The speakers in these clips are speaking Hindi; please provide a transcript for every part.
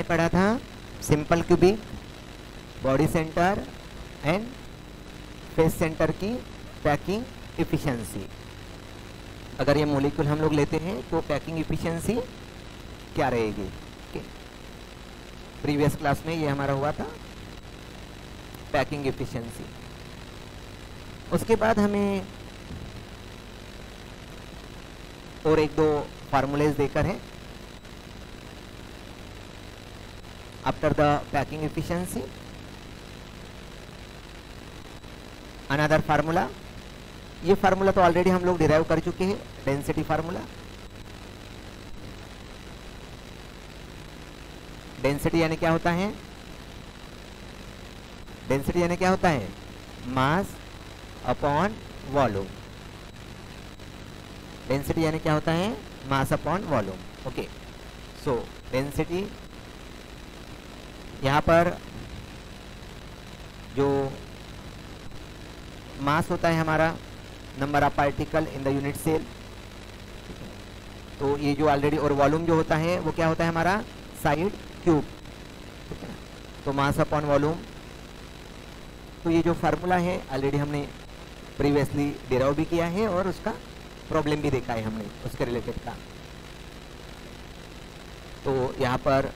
हमने पढ़ा था simple cubic, body centre and face centre की पैकिंग इफिशिएंसी। अगर ये मॉलिक्यूल हम लोग लेते हैं तो पैकिंग इफिशिएंसी क्या रहेगी? प्रीवियस क्लास में ये हमारा हुआ था पैकिंग इफिशिएंसी। उसके बाद हमें और एक दो फार्मूलेज देकर हैं। After the packing efficiency another formula, ये फार्मूला तो ऑलरेडी हम लोग डिराइव कर चुके हैं, डेंसिटी फार्मूला। डेंसिटी यानी क्या होता है? डेंसिटी यानी क्या होता है? Mass upon volume. डेंसिटी यानी क्या होता है? Mass upon volume. Okay, so density यहाँ पर जो मास होता है हमारा, number of particle in the unit cell, तो ये जो ऑलरेडी, और वॉल्यूम जो होता है वो क्या होता है हमारा? Side cube. ठीक है ना, तो मास अपॉन वॉल्यूम। तो ये जो फार्मूला है ऑलरेडी हमने प्रीवियसली डिराइव भी किया है और उसका प्रॉब्लम भी देखा है हमने उसके रिलेटेड का। तो यहाँ पर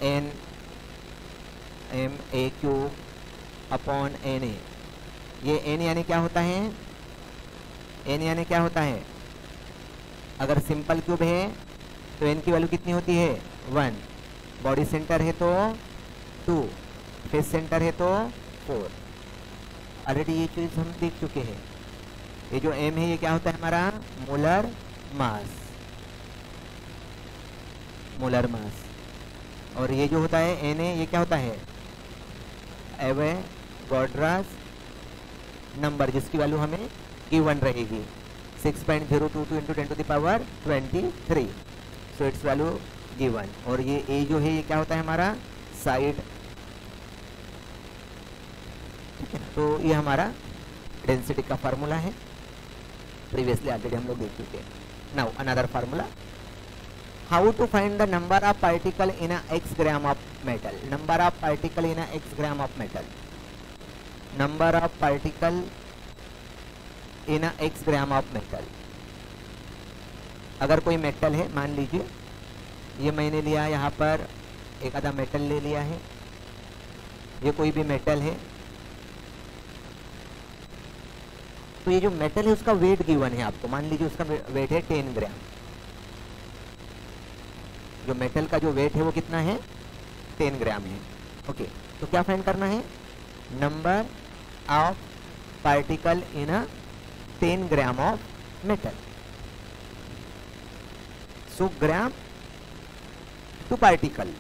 N M A cube upon N A, ये एन यानी क्या होता है? एन यानी क्या होता है? अगर सिंपल क्यूब है तो एन की वैल्यू कितनी होती है? 1। बॉडी सेंटर है तो 2, फेस सेंटर है तो 4। ऑलरेडी ये चीज़ हम देख चुके हैं। ये जो एम है ये क्या होता है हमारा? Molar mass. Molar mass. और ये जो होता है एन ए, ये क्या होता है? एवोगाड्रोस नंबर, जिसकी वैल्यू हमें गिवन रहेगी 6.022 × 10⁻23। So it's value given. और ये ए जो है ये क्या होता है हमारा? साइड। ठीक है ना, तो ये हमारा डेंसिटी का फार्मूला है, प्रीवियसली ऑलरेडी हम लोग देख चुके हैं। Now another formula, how to find the number of particle in a x gram of metal. Number of particle in a x gram of metal. Number of particle in a x gram of metal. अगर कोई मेटल है, मान लीजिए ये मैंने लिया यहाँ पर एक आधा मेटल ले लिया है, ये कोई भी मेटल है, तो ये जो मेटल है उसका वेट गिवन है आपको। मान लीजिए उसका वेट है 10 ग्राम। जो मेटल का जो वेट है वो कितना है? 10 ग्राम है। ओके, तो क्या फाइंड करना है? Number of particle in a 10 gram of metal. So gram to particle,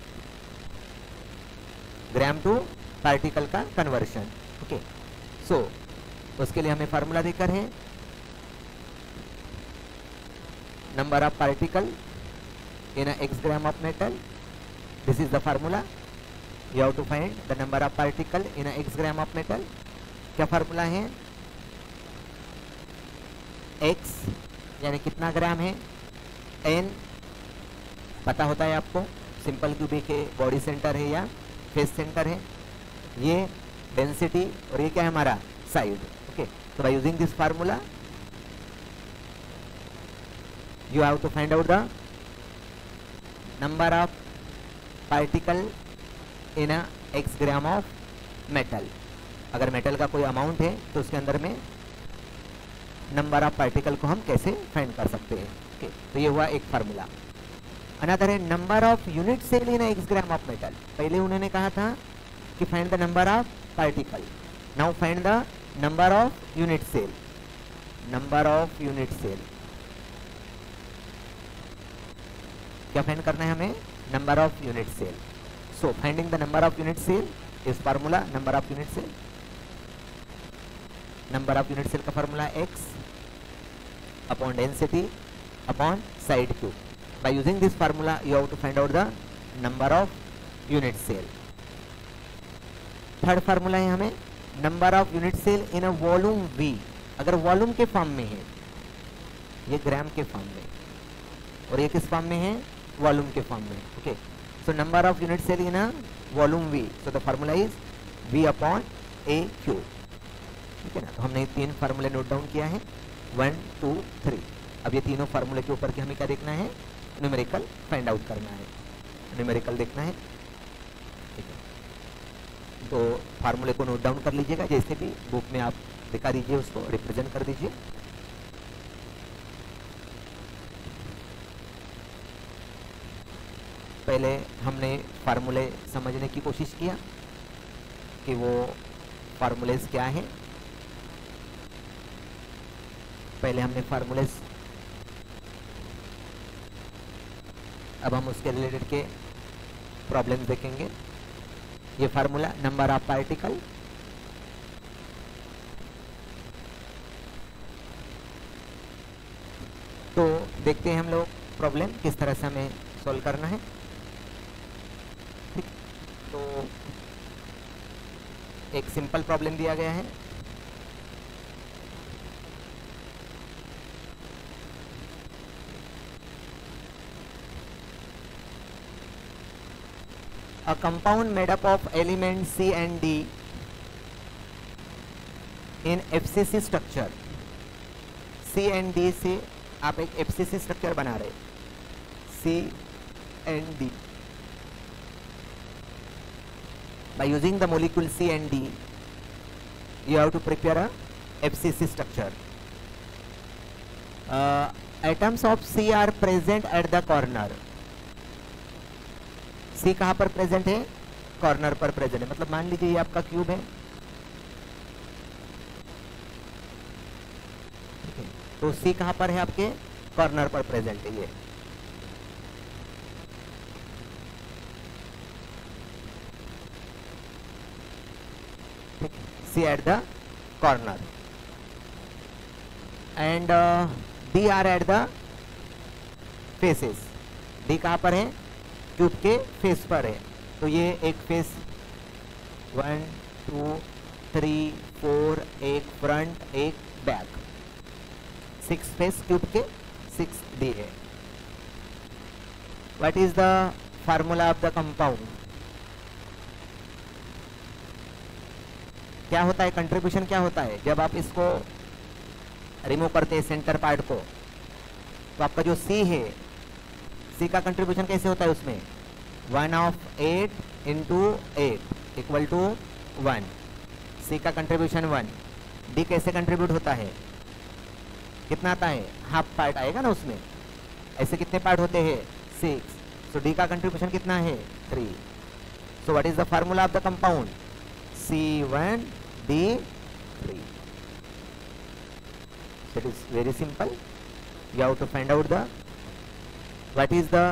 gram to particle का कन्वर्शन। ओके, सो उसके लिए हमें फार्मूला देकर है number of particle in a x gram of metal. This is the formula. You have to find the number of particle in a x gram of metal. क्या फार्मूला है? x यानी कितना ग्राम है, n पता होता है आपको, सिंपल क्यूबिक है, बॉडी सेंटर है या फेस सेंटर है, ये डेंसिटी, और ये क्या है हमारा? साइड। ओके, तो bye using this formula you have to find out the number of particle in a x gram of metal. अगर मेटल का कोई अमाउंट है तो उसके अंदर में नंबर ऑफ पार्टिकल को हम कैसे फाइंड कर सकते हैं। ओके, तो ये हुआ एक फार्मूला। अनदर है number of unit cell in x gram of metal. पहले उन्होंने कहा था कि find the number of particle, now find the number of unit cell. Number of unit cell क्या फाइंड करना है हमें? Number of unit cell. So finding the number of unit cell is formula number of unit cell. Number of unit cell का formula x upon density upon side cube. By using this formula you have to find out the number of unit cell. Third formula है हमें number of unit cell in a volume v। अगर वॉल्यूम के फॉर्म में है, ये ग्राम के फॉर्म में, और ये किस फॉर्म में है? वॉल्यूम के फॉर्म में। Okay, so number of unit cell in a volume V, so the formula is V upon AQ। ठीक है ना, तो हमने ये 3 फार्मूले नोट डाउन किया है, 1 2 3। अब ये तीनों फार्मूले के ऊपर के हमें क्या देखना है, न्यूमेरिकल फाइंड आउट करना है, न्यूमेरिकल देखना है। ठीक है, तो फार्मूले को नोट डाउन कर लीजिएगा, जैसे भी बुक में आप दिखा दीजिए, उसको रिप्रेजेंट कर दीजिए। पहले हमने फार्मूले समझने की कोशिश किया कि वो फार्मूलेस क्या हैं। पहले हमने फार्मूलेस, अब हम उसके रिलेटेड के प्रॉब्लम्स देखेंगे। ये फार्मूला नंबर ऑफ पार्टिकल, तो देखते हैं हम लोग प्रॉब्लम किस तरह से हमें सॉल्व करना है। ठीक, तो एक सिंपल प्रॉब्लम दिया गया है। A compound made up of elements C and D in FCC structure, C and D से आप एक FCC स्ट्रक्चर बना रहे, C and D। By using the molecule C and D, you have to prepare a FCC structure. Atoms of C are present at the corner. C कहाँ पर प्रेजेंट है, कॉर्नर पर प्रेजेंट है। मतलब मान लीजिए ये आपका क्यूब है, तो C कहाँ पर है, आपके कॉर्नर पर प्रेजेंट है ये। C at the corner and D are at the faces। D कहाँ पर है, क्यूब के फेस पर है, तो ये एक फेस 1 2 3 4, एक फ्रंट एक बैक, 6 फेस क्यूब के 6 डी है। What is the formula of the compound? क्या होता है, कंट्रीब्यूशन क्या होता है जब आप इसको रिमूव करते हैं सेंटर पार्ट को? तो आपका जो सी है, सी का कंट्रीब्यूशन कैसे होता है उसमें, 1/8 × 8 इक्वल टू 1। सी का कंट्रीब्यूशन 1। डी कैसे कंट्रीब्यूट होता है, कितना आता है, हाफ पार्ट आएगा ना उसमें। ऐसे कितने पार्ट होते हैं, 6। सो डी का कंट्रीब्यूशन कितना है, 3। So what is the formula of the compound, C1D3। It is very simple. You have to find out the what is the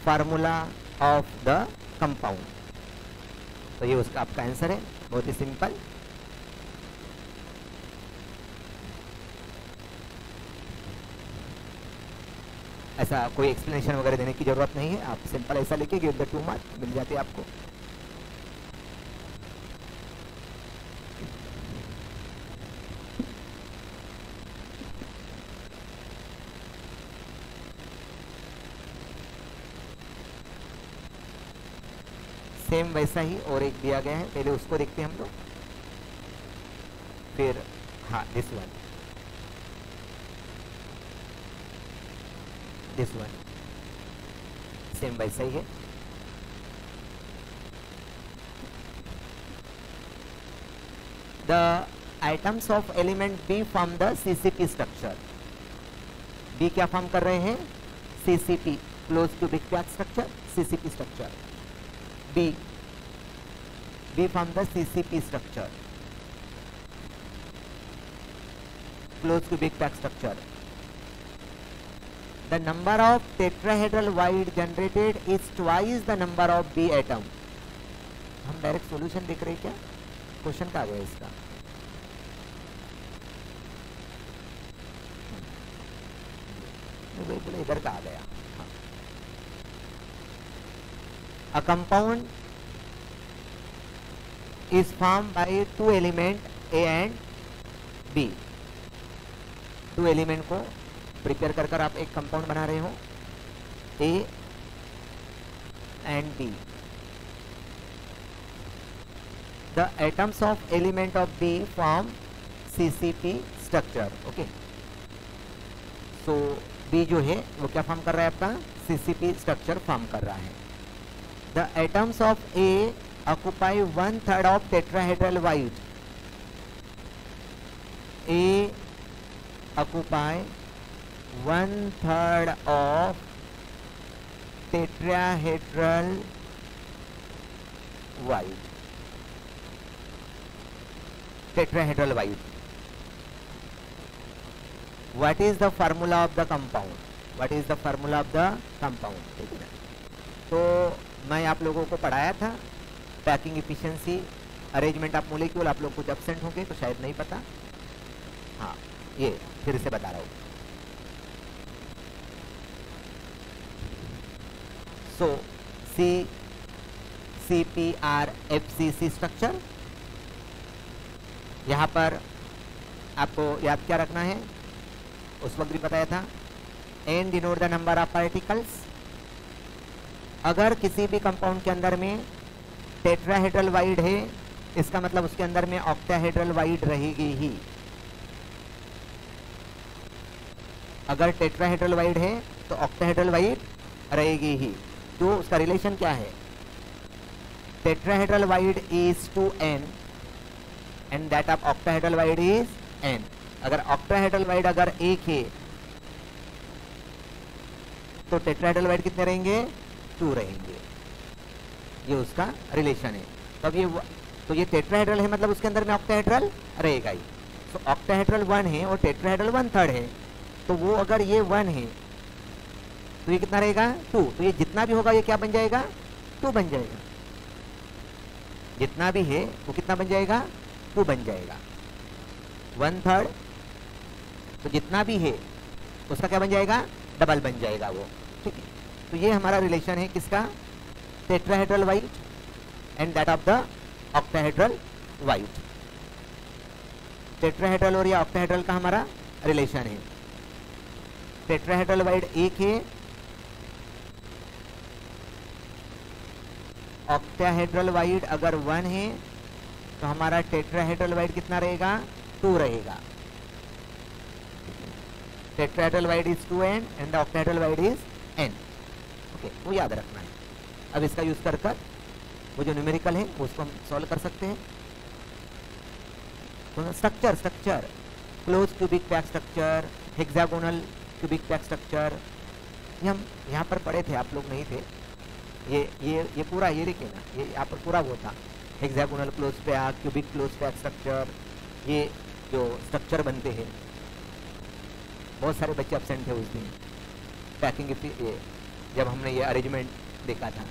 formula of the compound. तो ये उसका आपका आंसर है, बहुत ही सिंपल। ऐसा कोई एक्सप्लेनेशन वगैरह देने की जरूरत नहीं है, आप सिंपल ऐसा लिखिए, गिव द 2 मार्क मिल जाते हैं आपको। सेम वैसा ही और एक दिया गया है, पहले उसको देखते हैं हम लोग, फिर हाँ दिस वन सेम वैसा ही है। The items of element B form the CCP structure. B क्या फॉर्म कर रहे हैं, CCP, close cubic pack structure, CCP structure. B form the CCP structure, closed cubic pack structure. The number of tetrahedral void generated is twice the number of B atom. हम डायरेक्ट सॉल्यूशन देख रहे हैं क्या, क्वेश्चन का आ गया इसका। बोले इधर का आ गया। A compound is formed by 2 elements A and B। 2 element को प्रिपेयर कर आप एक कंपाउंड बना रहे हो, A and B. The atoms of element of B form CCP structure. Okay. So B जो है वो क्या फॉर्म कर रहा है आपका CCP स्ट्रक्चर फॉर्म कर रहा है. The atoms of A occupy 1/3 of tetrahedral wide. A occupy 1/3 of tetrahedral wide. Tetrahedral wide. What is the formula of the compound? What is the formula of the compound? ठीक है ना. तो मैं आप लोगों को पढ़ाया था packing efficiency, arrangement of molecule. आप लोग कुछ एब्सेंट होंगे तो शायद नहीं पता. हाँ, ये फिर से बता रहा हूँ. सो CCPRFCC स्ट्रक्चर. यहाँ पर आपको याद क्या रखना है, उस वक्त भी बताया था. N denote the number of particles. अगर किसी भी कंपाउंड के अंदर में टेट्राहेड्रल वाइड है, इसका मतलब उसके अंदर में ऑक्टाहेड्रल वाइड रहेगी ही. अगर टेट्राहेड्रल वाइड है तो ऑक्टाहेड्रल वाइड रहेगी ही. तो उसका रिलेशन क्या है? Tetrahedral void is two n and that of octahedral void is n. अगर ऑक्टाहेड्रल वाइड अगर एक है तो टेट्राहेड्रल वाइड कितने रहेंगे? 2 रहेंगे. ये उसका रिलेशन है. तो ये टेट्राहेड्रल है, मतलब उसके अंदर में ऑक्टाहेड्रल रहेगा ही. तो ऑक्टाहेड्रल 1 है और टेट्राहेड्रल 1/3 है. तो वो अगर ये 1 है तो ये कितना रहेगा? 2. तो ये जितना भी होगा ये क्या बन जाएगा? 2 बन जाएगा. जितना भी है वो कितना बन जाएगा? 2 बन जाएगा. 1/3 तो जितना भी है उसका क्या बन जाएगा? डबल बन जाएगा वो. ठीक है. तो ये हमारा रिलेशन है किसका? Tetrahedral void and that of the octahedral wide. Tetrahedral और या ऑक्टाहेड्रल का हमारा रिलेशन है. टेट्राहेड्रल वाइड एक है, ऑक्टाहेड्रल वाइड अगर 1 है तो हमारा टेट्राहेड्रल वाइड कितना रहेगा? 2 रहेगा. Tetrahedral void is 2n and the octahedral void is n. Okay, वो याद रखना है. अब इसका यूज कर वो जो न्यूमेरिकल है वो उसको हम सॉल्व कर सकते हैं. तो structure close cubic pack structure, hexagonal cubic pack structure, ये हम यहाँ पर पढ़े थे, आप लोग नहीं थे. ये पूरा ये देखिए ना, ये यहाँ पर पूरा वो था. Hexagonal close pack, cubic close pack structure, ये जो स्ट्रक्चर बनते हैं. बहुत सारे बच्चे एब्सेंट थे उस दिन पैकिंग ये जब हमने ये अरेंजमेंट देखा था.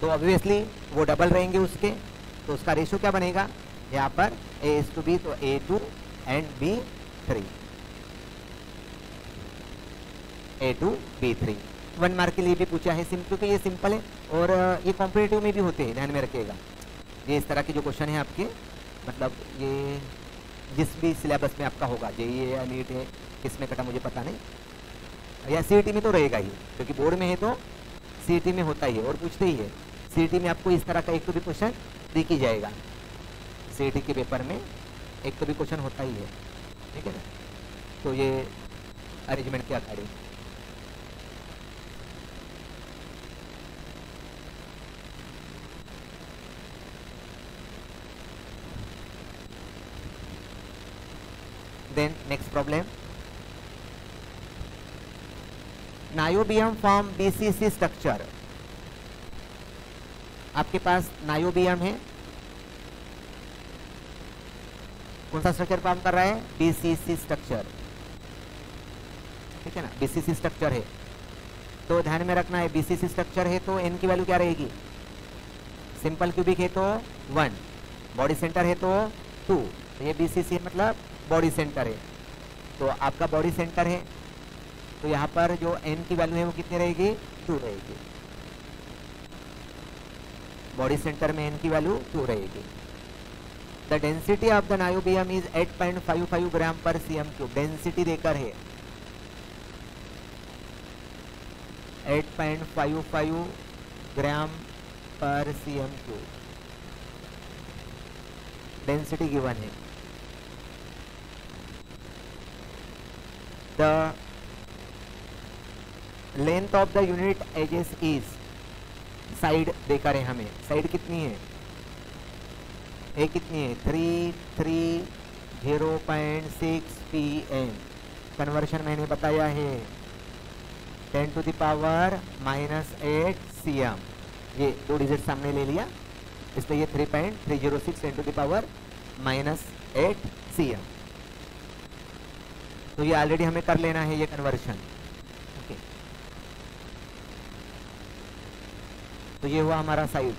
तो ऑब्वियसली वो डबल रहेंगे उसके. तो उसका रेशियो क्या बनेगा यहाँ पर? A:B, तो A2 and B3. A2B3 1 mark के लिए भी पूछा है, क्योंकि ये सिंपल है और ये कॉम्पिटिटिव में भी होते हैं, ध्यान में रखिएगा. ये इस तरह के जो क्वेश्चन है आपके, मतलब ये जिस भी सिलेबस में आपका होगा, जेईई है या नीट है, किसमें कटा मुझे पता नहीं, या सीईटी में तो रहेगा ही, क्योंकि बोर्ड में है तो सीईटी में होता ही है और पूछते ही है. सीईटी में आपको इस तरह का एक तो भी क्वेश्चन दिख ही जाएगा. सीईटी के पेपर में एक तो भी क्वेश्चन होता ही है. ठीक है ना. तो ये अरेंजमेंट के according Then next problem, niobium form BCC structure. आपके पास नायोबियम है, कौन सा स्ट्रक्चर फॉर्म कर रहा है? BCC structure. ठीक है ना, BCC स्ट्रक्चर है. तो ध्यान में रखना है, BCC स्ट्रक्चर है तो n की वैल्यू क्या रहेगी? सिंपल क्यूबिक है तो 1, बॉडी सेंटर है तो 2. तो ये BCC मतलब बॉडी सेंटर है. तो आपका बॉडी सेंटर है तो यहाँ पर जो n की वैल्यू है वो कितनी रहेगी? 2 रहेगी. बॉडी सेंटर में n की वैल्यू 2 रहेगी। The density of the niobium is 8.55 gram पर cm क्यूब। डेंसिटी देकर है 8.55 ग्राम पर cm क्यूब, डेंसिटी गिवन है। The length of the unit edges is, side देकर है हमें, साइड कितनी है, ए कितनी है 330.6 pm। कन्वर्शन मैंने बताया है 10 to the power -8 cm। ये 2 डिजिट सामने ले लिया, इसलिए ये 3.306 10 to the power -8 cm। तो ये ऑलरेडी हमें कर लेना है ये कन्वर्शन। ओके, तो ये हुआ हमारा side.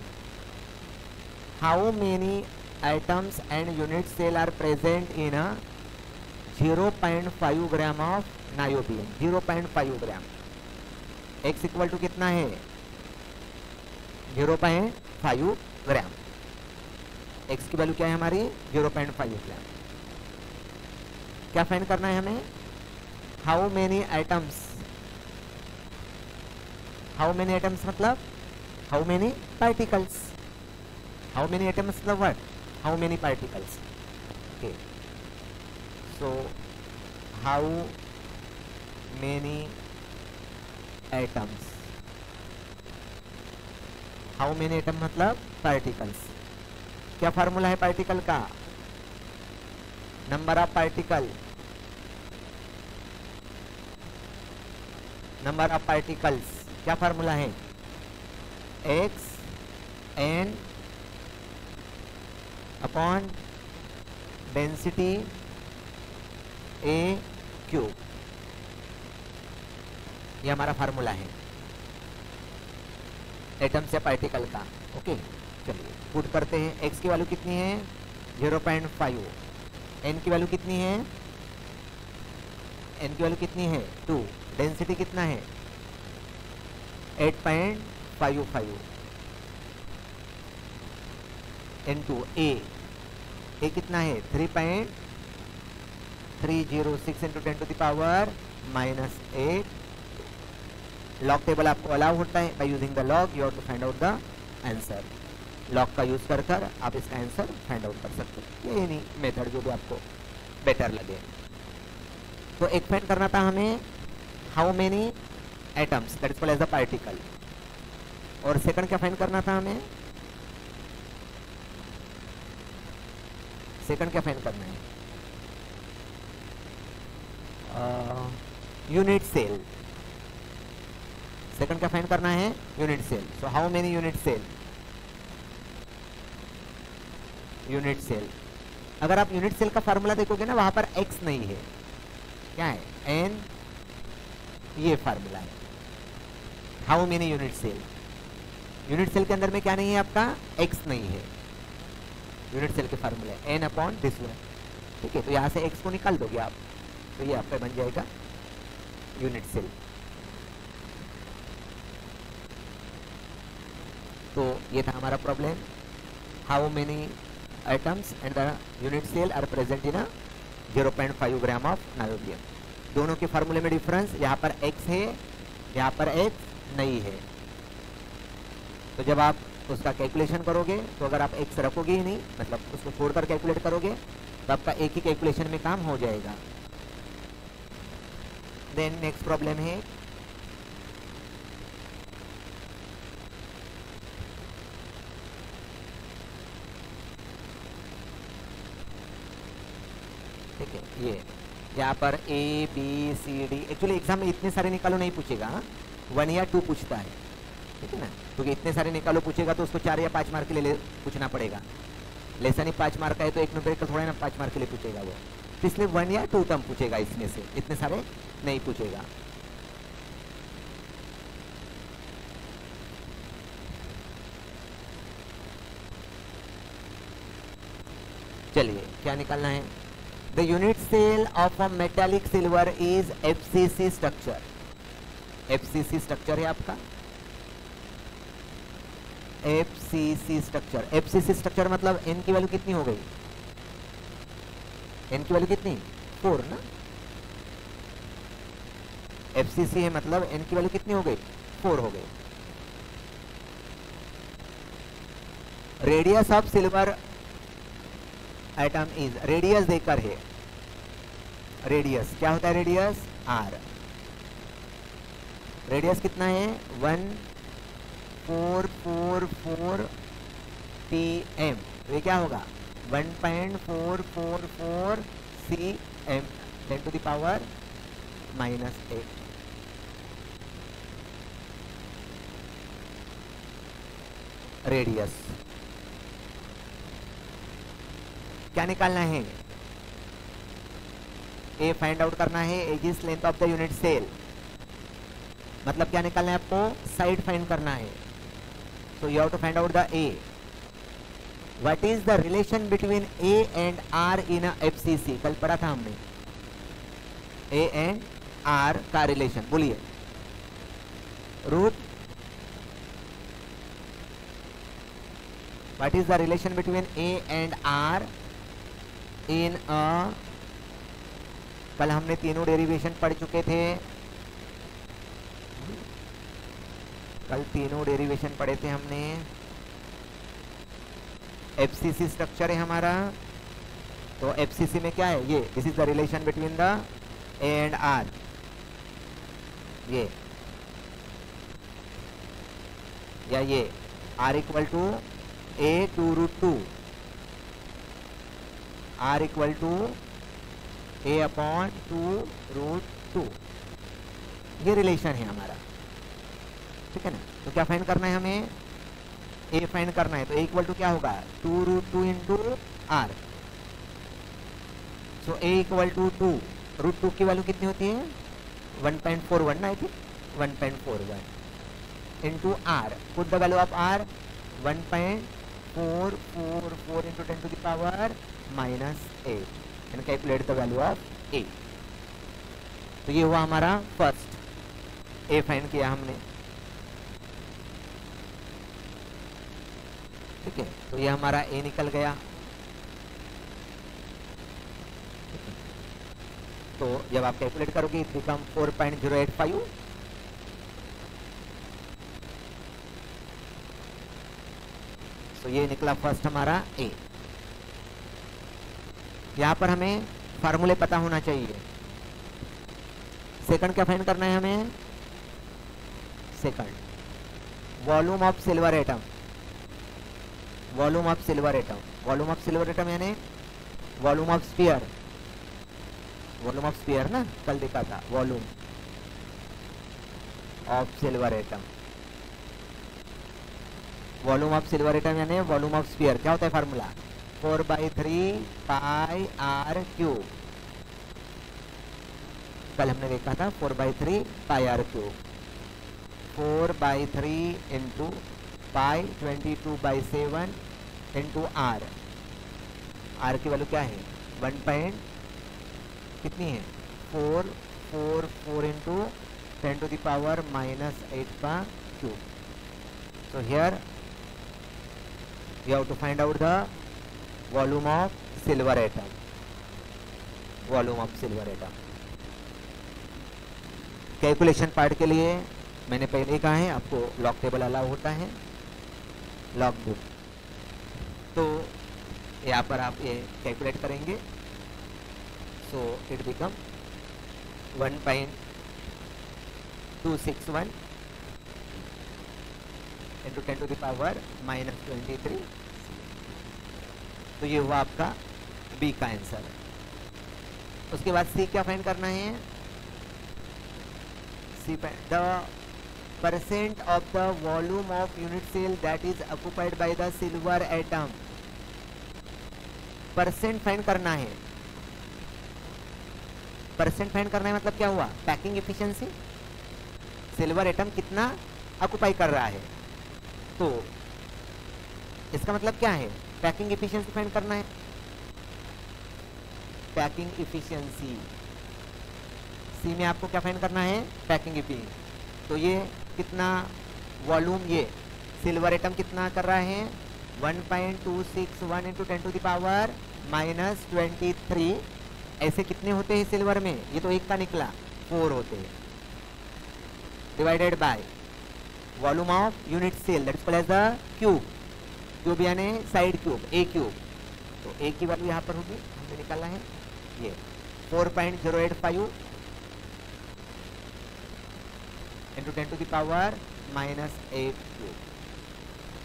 How many atoms and unit cell are present in a 0.5 gram of niobium. 0.5 gram, x equal to कितना है 0.5 ग्राम। x की वैल्यू क्या है हमारी 0.5 ग्राम। क्या फाइंड करना है हमें, how many atoms. How many atoms मतलब how many particles. How many atoms मतलब what, how many particles। okay, so how many atoms, how many atom मतलब particles। क्या फार्मूला है पार्टिकल का, number of particle, number of particles. क्या फार्मूला है, x n अपॉन डेंसिटी ए क्यूब। ये हमारा फार्मूला है एटम से पार्टिकल का। ओके, चलिए पुट करते हैं। x की वैल्यू कितनी है 0.5, n की वैल्यू कितनी है, n की वैल्यू कितनी है 2, डेंसिटी कितना है 8.55 इनटू ए कितना है 3.306 into 10 to the power -8। Log table आपको अलाउ होता है, by using the log you have to find out the answer. Log का यूज कर कर आप इसका आंसर फाइंड आउट कर सकते हैं, ये नहीं मेथड जो भी आपको बेटर लगे। तो एक फाइंड करना था हमें how many atoms that is called as the particle, और सेकंड क्या फाइंड करना था हमें, सेकंड क्या फाइंड करना है यूनिट सेल। सेकंड क्या फाइंड करना है unit cell. So how many unit cell, unit cell. अगर आप यूनिट सेल का फार्मूला देखोगे ना वहां पर x नहीं है, क्या है n, ये फार्मूला है how many unit cell. Unit cell के अंदर में क्या नहीं है आपका x नहीं है, यूनिट सेल के फार्मूले n अपॉन दिस वन। ठीक है, तो यहाँ से x को निकाल दोगे आप, तो ये आपका बन जाएगा यूनिट सेल। तो ये था हमारा problem, how many items and the unit cell are present in 0.5 gram of niobium. दोनों के फार्मूले में डिफरेंस, यहाँ पर x है, यहाँ पर x नहीं है। तो जब आप उसका कैलकुलेशन करोगे तो अगर आप x रखोगे ही नहीं, मतलब उसको छोड़कर कैलकुलेट करोगे, तो आपका एक ही कैलकुलेशन में काम हो जाएगा। देन नेक्स्ट प्रॉब्लम है ठीक है, ये यहाँ पर A B C D, actually exam में इतने सारे निकालो नहीं पूछेगा, 1 या 2 पूछता है, ठीक है ना, क्योंकि इतने सारे निकालो पूछेगा तो उसको 4 या 5 मार्क के लिए पूछना पड़ेगा। लेसन ही 5 मार्क का है तो एक न्यूमेरिकल थोड़ा ना 5 मार्क के लिए पूछेगा वो, तो इसलिए 1 या 2 टर्म पूछेगा, इसमें से इतने सारे नहीं पूछेगा। चलिए क्या निकालना है, the unit cell of a metallic silver is FCC structure. FCC structure है आपका, FCC स्ट्रक्चर। FCC स्ट्रक्चर मतलब n की वैल्यू कितनी हो गई? n की वैल्यू कितनी? 4 ना। FCC है मतलब n की वैल्यू कितनी हो गई? 4 हो गई। Radius of silver atom is, radius देकर है, रेडियस क्या होता है? रेडियस r, रेडियस कितना है? 1444 pm, तो ये क्या होगा? 1.444 cm 10 to the power -8। Radius क्या निकालना है? ए फाइंड आउट करना है, edge is length of the unit cell, मतलब क्या निकालना है आपको? साइड फाइंड करना है। So you have to find out the A. What is the relation between A and R in a FCC? कल पढ़ा था हमने ए एंड आर का रिलेशन, बोलिए। Root, what is the relation between A and R in a, कल हमने तीनों डेरिवेशन पढ़ चुके थे, कल तीनों डेरिवेशन पढ़े थे हमने। एफसीसी स्ट्रक्चर है हमारा, तो एफसीसी में क्या है? ये this is the relation between the a and r, ये या ये r equal to a two root two, r equal to a upon 2√2, ये रिलेशन है हमारा, ठीक है ना। तो क्या फाइंड करना है हमें? ए फाइंड करना है, तो ए इक्वल टू क्या होगा? 2√2 into R. So A equal to 2√2 की वैल्यू कितनी होती है? 1.41 ना, I think 1.41 into R, put the value of R 1.444 into 10 to the power -8 and calculate the value of A. तो ये हुआ हमारा फर्स्ट, ए फाइंड किया हमने, ठीक है। तो ये हमारा ए निकल गया। तो जब आप कैलकुलेट करोगे इट बिकम 4.085। तो ये निकला फर्स्ट हमारा ए। यहां पर हमें फार्मूले पता होना चाहिए। सेकंड क्या फाइंड करना है हमें? Second volume of silver atom, volume of silver atom, volume of silver atom यानी volume of sphere, volume of sphere ना, कल देखा था, volume of silver atom, volume of silver atom यानी वॉल्यूम ऑफ स्फीयर। क्या होता है फार्मूला? 4/3 पाई आर क्यूब, कल हमने देखा था 4/3 pi R cube, 4/3 into pi 22/7 into R. R की वैल्यू क्या है? 1 कितनी है? 444 इंटू 10 टू द पावर -8 का cube. So here you have to find out the volume of silver atom, volume of silver atom। Calculation part के लिए मैंने पहले ही कहा है आपको लॉग टेबल अलाउ होता है, लॉग बुक। तो यहाँ पर आप ये कैलकुलेट करेंगे। So it become 1.261 into 10 to the power -23। तो ये हुआ आपका बी का आंसर। उसके बाद सी क्या फाइंड करना है? See the percent of the volume of unit cell that is occupied by the silver atom. Percent find करना है। परसेंट फाइंड करना है मतलब क्या हुआ? पैकिंग एफिशिएंसी, सिल्वर एटम कितना ऑक्युपाई कर रहा है। तो इसका मतलब क्या है? पैकिंग एफिशिएंसी फाइंड करना है। पैकिंग एफिशिएंसी सी में आपको क्या फाइंड करना है? Packing efficiency. तो ये कितना वॉल्यूम, ये सिल्वर एटम कितना कर रहा है 1.261 इंटू 10 टू द पावर -23। ऐसे कितने होते हैं सिल्वर में, ये तो एक का निकला 4 होते हैं, divided by volume of unit cell that is called as the cube, cube यानी साइड क्यूब, ए क्यूब। तो ए की वैल्यू यहाँ पर होगी, हमने निकाला है ये 4.085 इंटू 10 टू द पावर -8।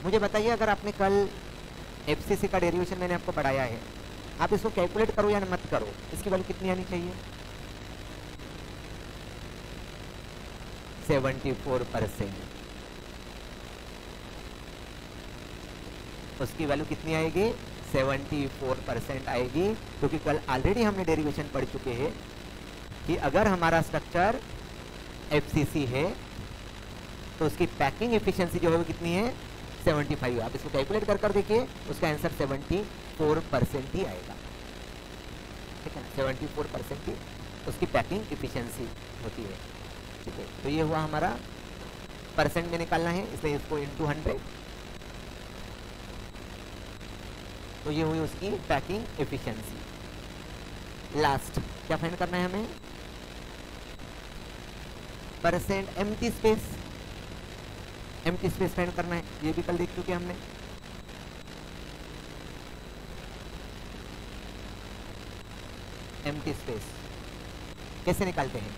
मुझे बताइए अगर आपने कल एफसीसी का डेरिवेशन मैंने आपको पढ़ाया है, आप इसको कैलकुलेट करो या मत करो, इसकी वैल्यू कितनी आनी चाहिए 74%। उसकी वैल्यू कितनी आएगी 74% आएगी, क्योंकि कल ऑलरेडी हमने डेरिवेशन पढ़ चुके हैं कि अगर हमारा स्ट्रक्चर एफसीसी है तो उसकी पैकिंग एफिशिएंसी जो है वो कितनी है 75। आप इसको कैलकुलेट कर देखिए, उसका आंसर 74% ही आएगा, ठीक है ना, 74% ही उसकी पैकिंग एफिशिएंसी होती है, ठीक है। तो ये हुआ हमारा परसेंट में निकालना है, इसलिए इसको इंटू 100, तो ये हुई उसकी पैकिंग एफिशिएंसी। लास्ट क्या फाइंड करना है हमें, percent empty space, empty space find करना है, ये भी कल देख चुके हमने। एम्प्टी स्पेस कैसे निकालते हैं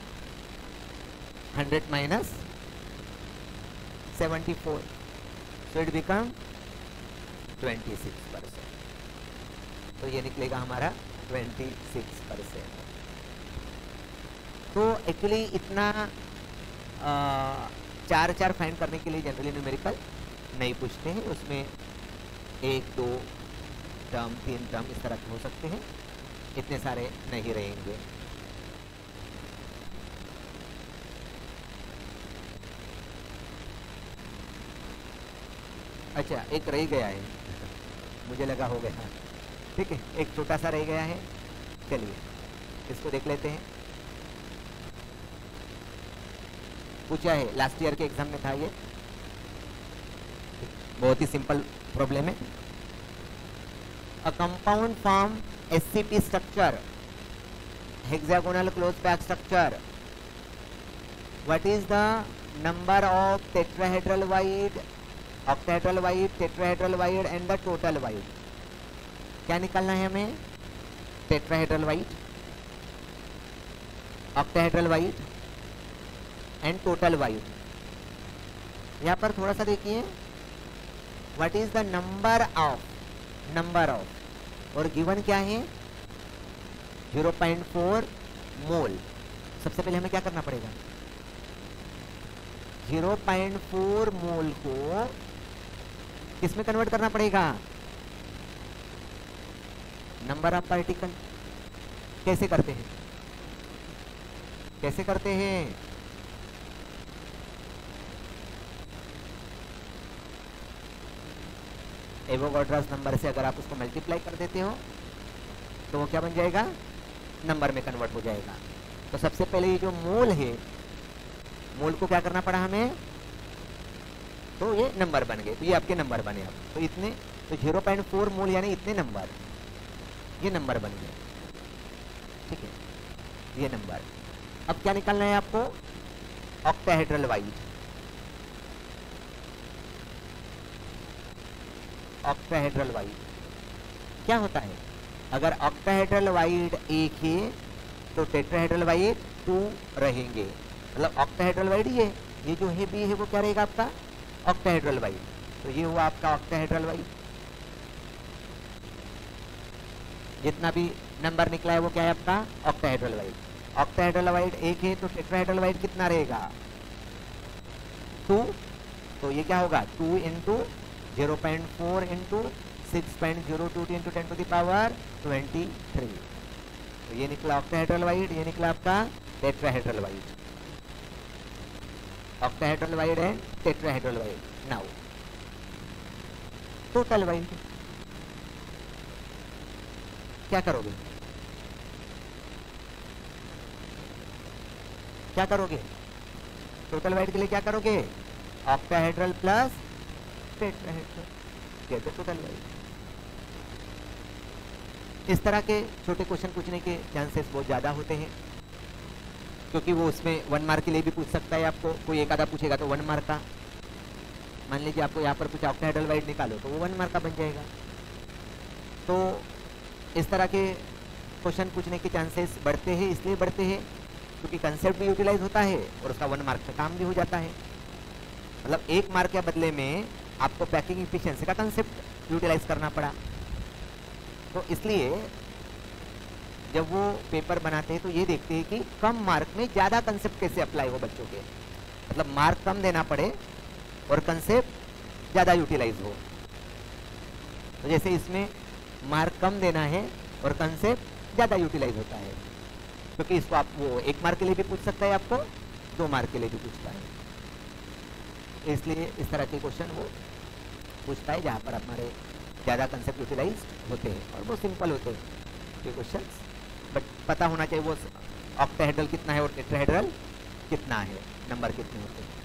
100 माइनस 74, so it become 26%, तो ये निकलेगा हमारा 26%। तो एक्चुअली इतना 4 फाइंड करने के लिए जनरली न्यूमेरिकल नहीं पूछते हैं, उसमें 1 2 टर्म 3 टर्म इस तरह के हो सकते हैं, इतने सारे नहीं रहेंगे। अच्छा एक रह गया है, मुझे लगा हो गया, ठीक है, एक छोटा सा रह गया है, चलिए इसको देख लेते हैं। पूछा है लास्ट ईयर के एग्जाम में था, ये बहुत ही सिंपल प्रॉब्लम है। A compound form SCP structure, hexagonal close pack structure, what is the number of tetrahedral void, octahedral wide, tetrahedral void and the total void. क्या निकालना है हमें, tetrahedral void, octahedral void and total wide. यहाँ पर थोड़ा सा देखिए, what is the number of, और गिवन क्या है 0.4 मोल। सबसे पहले हमें क्या करना पड़ेगा, 0.4 मोल को किस में कन्वर्ट करना पड़ेगा, नंबर ऑफ पार्टिकल। कैसे करते हैं, कैसे करते हैं, एवोगाड्रोस नंबर से अगर आप उसको मल्टीप्लाई कर देते हो तो वो क्या बन जाएगा, नंबर में कन्वर्ट हो जाएगा। तो सबसे पहले ये जो मोल है, मोल को क्या करना पड़ा हमें, तो ये नंबर बन गए, तो ये आपके नंबर बने अब, तो इतने, तो 0.4 मोल यानी इतने नंबर, ये नंबर बन गए, ठीक है, ये नंबर। अब क्या निकालना है आपको, ऑक्टाहेड्रल वाइड, ऑक्टाहेड्रल वाइड क्या होता है, अगर ऑक्टाहेड्रल वाइड एक है तो टेट्राहेड्रल वाइड 2 रहेंगे, मतलब ऑक्टाहेड्रल वाइड ये जो है बी है वो क्या रहेगा आपका ऑक्टाहेड्रल वाइड, तो ये हुआ आपका ऑक्टाहेड्रल वाइड। जितना भी नंबर निकला है वो क्या है आपका ऑक्टाहेड्रल वाइड। ऑक्टाहेड्रल वाइड एक है तो टेट्राहेड्रल वाइड कितना रहेगा 2, तो ये क्या होगा 2 into 0.4 into 6.022 into 10 to the power 23, तो ये निकला ऑक्टाहेड्रल वाइड, ये निकला आपका tetrahedral void. Octahedral void and tetrahedral void. Now total void क्या करोगे, क्या करोगे, टोटल वाइड के लिए क्या करोगे, octahedral plus tetrahedral, get the total weight. इस तरह के छोटे क्वेश्चन पूछने के चांसेस बहुत ज़्यादा होते हैं, क्योंकि वो उसमें 1 मार्क के लिए भी पूछ सकता है आपको, कोई एक आधा पूछेगा तो 1 मार्क का। मान लीजिए आपको यहाँ पर पूछा ऑक्टाहेड्रल वाइड निकालो, तो वो 1 मार्क का बन जाएगा। तो इस तरह के क्वेश्चन पूछने के चांसेस बढ़ते हैं, इसलिए बढ़ते हैं क्योंकि कंसेप्ट भी यूटिलाइज होता है और उसका 1 मार्क का काम भी हो जाता है। मतलब 1 मार्क के बदले में आपको पैकिंग इफिशिएंसी का कंसेप्ट यूटिलाइज करना पड़ा। तो इसलिए जब वो पेपर बनाते हैं तो ये देखते हैं कि कम मार्क में ज़्यादा कंसेप्ट कैसे अप्लाई हो बच्चों के, मतलब मार्क कम देना पड़े और कंसेप्ट ज़्यादा यूटिलाइज हो। तो जैसे इसमें मार्क कम देना है और कंसेप्ट ज़्यादा यूटिलाइज होता है, क्योंकि इसको आप वो 1 मार्क के लिए भी पूछ सकता है, आपको 2 मार्क के लिए भी पूछता है। इसलिए इस तरह के क्वेश्चन वो पूछता है जहाँ पर हमारे ज़्यादा कंसेप्ट यूटिलाइज होते हैं और वो सिंपल होते हैं ये क्वेश्चन, बट पता होना चाहिए वो ऑक्टाहेड्रल कितना है और टेट्राहेड्रल कितना है, नंबर कितने होते हैं।